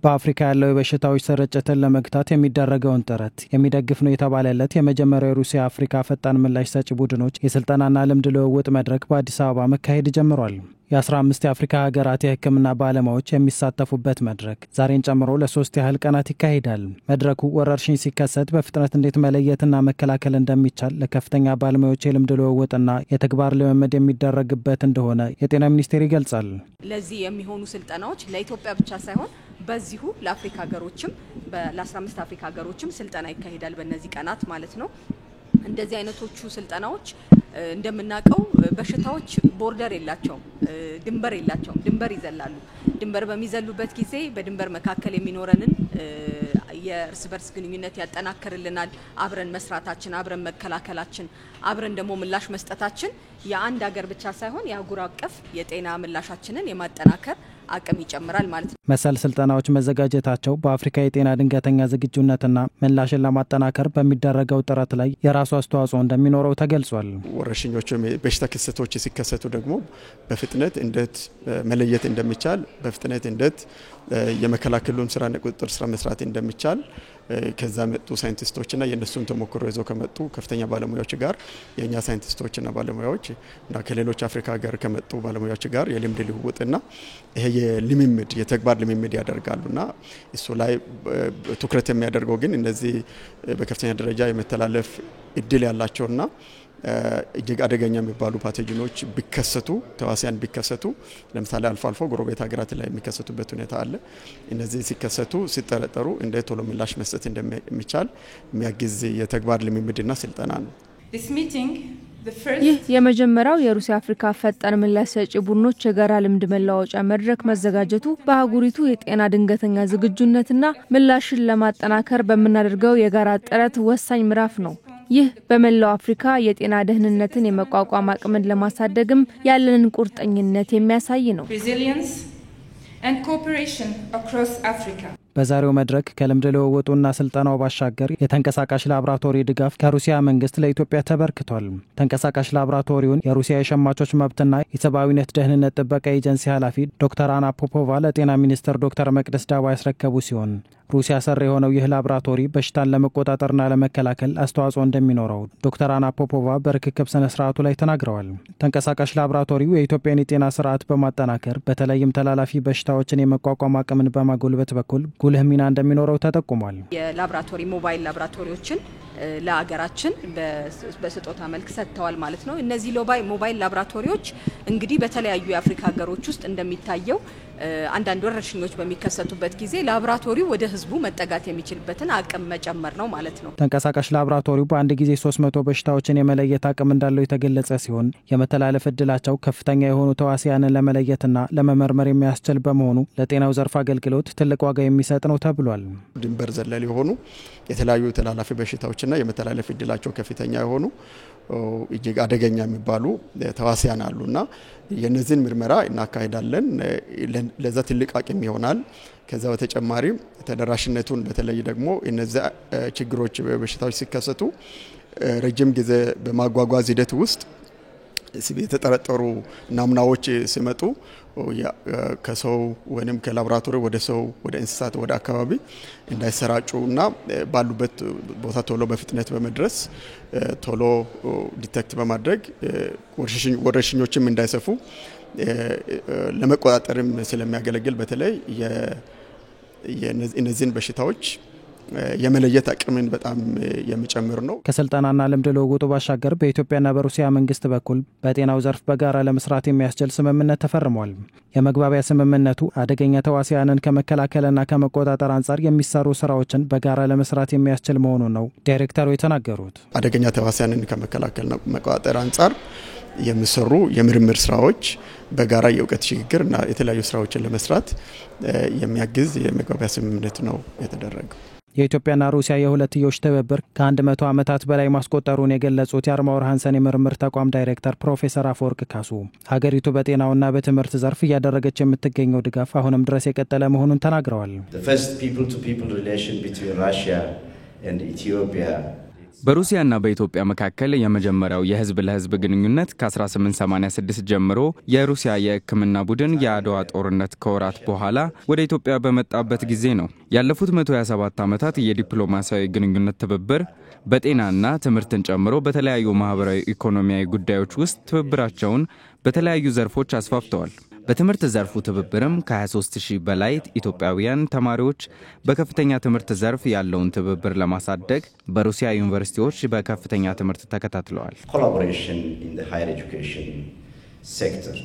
በአፍሪካ ያለው የበሽታዎች ስርጭትን ለመግታት የሚደረገውን ጥረት የሚደግፍ ነው የተባለለት የመጀመሪያው የሩሲያ አፍሪካ ፈጣን ምላሽ ሰጪ ቡድኖች የስልጠናና ልምድ ልውውጥ መድረክ በአዲስ አበባ መካሄድ ጀምሯል። የ15 የአፍሪካ ሀገራት የሕክምና ባለሙያዎች የሚሳተፉበት መድረክ ዛሬን ጨምሮ ለ3 ያህል ቀናት ይካሄዳል። መድረኩ ወረርሽኝ ሲከሰት በፍጥነት እንዴት መለየትና መከላከል እንደሚቻል ለከፍተኛ ባለሙያዎች የልምድ ልውውጥና የተግባር ልምምድ የሚደረግበት እንደሆነ የጤና ሚኒስቴር ይገልጻል። ለዚህ የሚሆኑ ስልጠናዎች ለኢትዮጵያ ብቻ ሳይሆን በዚሁ ለአፍሪካ ሀገሮችም ለ15 አፍሪካ ሀገሮችም ስልጠና ይካሄዳል በእነዚህ ቀናት ማለት ነው። እንደዚህ አይነቶቹ ስልጠናዎች እንደምናቀው በሽታዎች ቦርደር የላቸውም፣ ድንበር ይዘላሉ። ድንበር በሚዘሉበት ጊዜ በድንበር መካከል የሚኖረንን የእርስ በርስ ግንኙነት ያጠናክርልናል። አብረን መስራታችን፣ አብረን መከላከላችን፣ አብረን ደግሞ ምላሽ መስጠታችን የአንድ ሀገር ብቻ ሳይሆን የአህጉር አቀፍ የጤና ምላሻችንን የማጠናከር አቅም ይጨምራል ማለት ነው። መሰል ስልጠናዎች መዘጋጀታቸው በአፍሪካ የጤና ድንገተኛ ዝግጁነትና ምላሽን ለማጠናከር በሚደረገው ጥረት ላይ የራሱ አስተዋጽኦ እንደሚኖረው ተገልጿል። ወረርሽኞች በሽታ ክስተቶች ሲከሰቱ ደግሞ በፍጥነት እንዴት መለየት እንደሚቻል፣ በፍጥነት እንዴት የመከላከሉን ስራና ቁጥጥር ስራ መስራት እንደሚቻል ከዛ መጡ ሳይንቲስቶችና የነሱን ተሞክሮ ይዘው ከመጡ ከፍተኛ ባለሙያዎች ጋር የኛ ሳይንቲስቶችና ባለሙያዎች እና ከሌሎች አፍሪካ ሀገር ከመጡ ባለሙያዎች ጋር የልምድ ልውውጥና ይሄ የልምምድ የተግባር ልምምድ ያደርጋሉና እሱ ላይ ትኩረት የሚያደርገው ግን እነዚህ በከፍተኛ ደረጃ የመተላለፍ እድል ያላቸውና እጅግ አደገኛ የሚባሉ ፓቶጂኖች ቢከሰቱ ተዋሲያን ቢከሰቱ ለምሳሌ አልፎ ጎረቤት ሀገራት ላይ የሚከሰቱበት ሁኔታ አለ። እነዚህ ሲከሰቱ ሲጠረጠሩ እንደ ቶሎ ምላሽ መስጠት እንደሚቻል የሚያግዝ የተግባር ልምምድና ስልጠና ነው። ይህ የመጀመሪያው የሩሲያ አፍሪካ ፈጣን ምላሽ ሰጪ ቡድኖች የጋራ ልምድ መለዋወጫ መድረክ መዘጋጀቱ በአህጉሪቱ የጤና ድንገተኛ ዝግጁነትና ምላሽን ለማጠናከር በመናደርገው የጋራ ጥረት ወሳኝ ምዕራፍ ነው። ይህ በመላው አፍሪካ የጤና ደህንነትን የመቋቋም አቅምን ለማሳደግም ያለንን ቁርጠኝነት የሚያሳይ ነው። በዛሬው መድረክ ከልምድ ልውውጡና ስልጠናው ባሻገር የተንቀሳቃሽ ላብራቶሪ ድጋፍ ከሩሲያ መንግስት ለኢትዮጵያ ተበርክቷል። ተንቀሳቃሽ ላብራቶሪውን የሩሲያ የሸማቾች መብትና የሰብአዊነት ደህንነት ጥበቃ ኤጀንሲ ኃላፊ ዶክተር አና ፖፖቫ ለጤና ሚኒስትር ዶክተር መቅደስ ዳባ ያስረከቡ ሲሆን ሩሲያ ሰር የሆነው ይህ ላብራቶሪ በሽታን ለመቆጣጠርና ለመከላከል አስተዋጽኦ እንደሚኖረው ዶክተር አና ፖፖቫ በርክክብ ስነ ስርዓቱ ላይ ተናግረዋል። ተንቀሳቃሽ ላብራቶሪው የኢትዮጵያን የጤና ስርዓት በማጠናከር በተለይም ተላላፊ በሽታዎችን የመቋቋም አቅምን በማጎልበት በኩል ጉልህ ሚና እንደሚኖረው ተጠቁሟል። የላብራቶሪ ሞባይል ላብራቶሪዎችን ለአገራችን በስጦታ መልክ ሰጥተዋል ማለት ነው። እነዚህ ሞባይል ላብራቶሪዎች እንግዲህ በተለያዩ የአፍሪካ ሀገሮች ውስጥ እንደሚታየው አንዳንድ ወረርሽኞች በሚከሰቱበት ጊዜ ላብራቶሪው ወደ ህዝቡ መጠጋት የሚችልበትን አቅም መጨመር ነው ማለት ነው። ተንቀሳቃሽ ላብራቶሪው በአንድ ጊዜ 300 በሽታዎችን የመለየት አቅም እንዳለው የተገለጸ ሲሆን የመተላለፍ እድላቸው ከፍተኛ የሆኑ ተዋሲያንን ለመለየትና ለመመርመር የሚያስችል በመሆኑ ለጤናው ዘርፍ አገልግሎት ትልቅ ዋጋ የሚሰጥ ነው ተብሏል። ድንበር ዘለል የሆኑ የተለያዩ ተላላፊ በሽታዎችና የመተላለፍ እድላቸው ከፍተኛ የሆኑ እጅግ አደገኛ የሚባሉ ተዋሲያን አሉና የነዚህን ምርመራ እናካሄዳለን። ለዛ ትልቅ አቅም ይሆናል። ከዛ በተጨማሪ ተደራሽነቱን በተለይ ደግሞ እነዚህ ችግሮች በሽታዎች ሲከሰቱ ረጅም ጊዜ በማጓጓዝ ሂደት ውስጥ የተጠረጠሩ ናሙናዎች ሲመጡ ከሰው ወይንም ከላቦራቶሪ ወደ ሰው ወደ እንስሳት ወደ አካባቢ እንዳይሰራጩና ባሉበት ቦታ ቶሎ በፍጥነት በመድረስ ቶሎ ዲቴክት በማድረግ ወረርሽኞችም እንዳይሰፉ ለመቆጣጠርም ስለሚያገለግል በተለይ የእነዚህን በሽታዎች የመለየት አቅምን በጣም የሚጨምር ነው። ከስልጠናና ልምድ ልውውጡ ባሻገር በኢትዮጵያና በሩሲያ መንግስት በኩል በጤናው ዘርፍ በጋራ ለመስራት የሚያስችል ስምምነት ተፈርሟል። የመግባቢያ ስምምነቱ አደገኛ ተዋሲያንን ከመከላከልና ከመቆጣጠር አንጻር የሚሰሩ ስራዎችን በጋራ ለመስራት የሚያስችል መሆኑን ነው ዳይሬክተሩ የተናገሩት። አደገኛ ተዋሲያንን ከመከላከልና መቆጣጠር አንጻር የሚሰሩ የምርምር ስራዎች በጋራ የእውቀት ሽግግርና የተለያዩ ስራዎችን ለመስራት የሚያግዝ የመግባቢያ ስምምነት ነው የተደረገው። የኢትዮጵያና ሩሲያ የሁለትዮሽ ትብብር ከ100 ዓመታት በላይ ማስቆጠሩን የገለጹት የአርማወር ሃንሰን የምርምር ተቋም ዳይሬክተር ፕሮፌሰር አፈወርቅ ካሱ ሀገሪቱ በጤናውና በትምህርት ዘርፍ እያደረገች የምትገኘው ድጋፍ አሁንም ድረስ የቀጠለ መሆኑን ተናግረዋል። በሩሲያና በኢትዮጵያ መካከል የመጀመሪያው የህዝብ ለህዝብ ግንኙነት ከ1886 ጀምሮ የሩሲያ የሕክምና ቡድን የአድዋ ጦርነት ከወራት በኋላ ወደ ኢትዮጵያ በመጣበት ጊዜ ነው። ያለፉት 127 ዓመታት የዲፕሎማሲያዊ ግንኙነት ትብብር በጤናና ትምህርትን ጨምሮ በተለያዩ ማህበራዊ ኢኮኖሚያዊ ጉዳዮች ውስጥ ትብብራቸውን በተለያዩ ዘርፎች አስፋፍተዋል። በትምህርት ዘርፉ ትብብርም ከ23000 በላይ ኢትዮጵያውያን ተማሪዎች በከፍተኛ ትምህርት ዘርፍ ያለውን ትብብር ለማሳደግ በሩሲያ ዩኒቨርሲቲዎች በከፍተኛ ትምህርት ተከታትለዋል። Collaboration in the higher education sector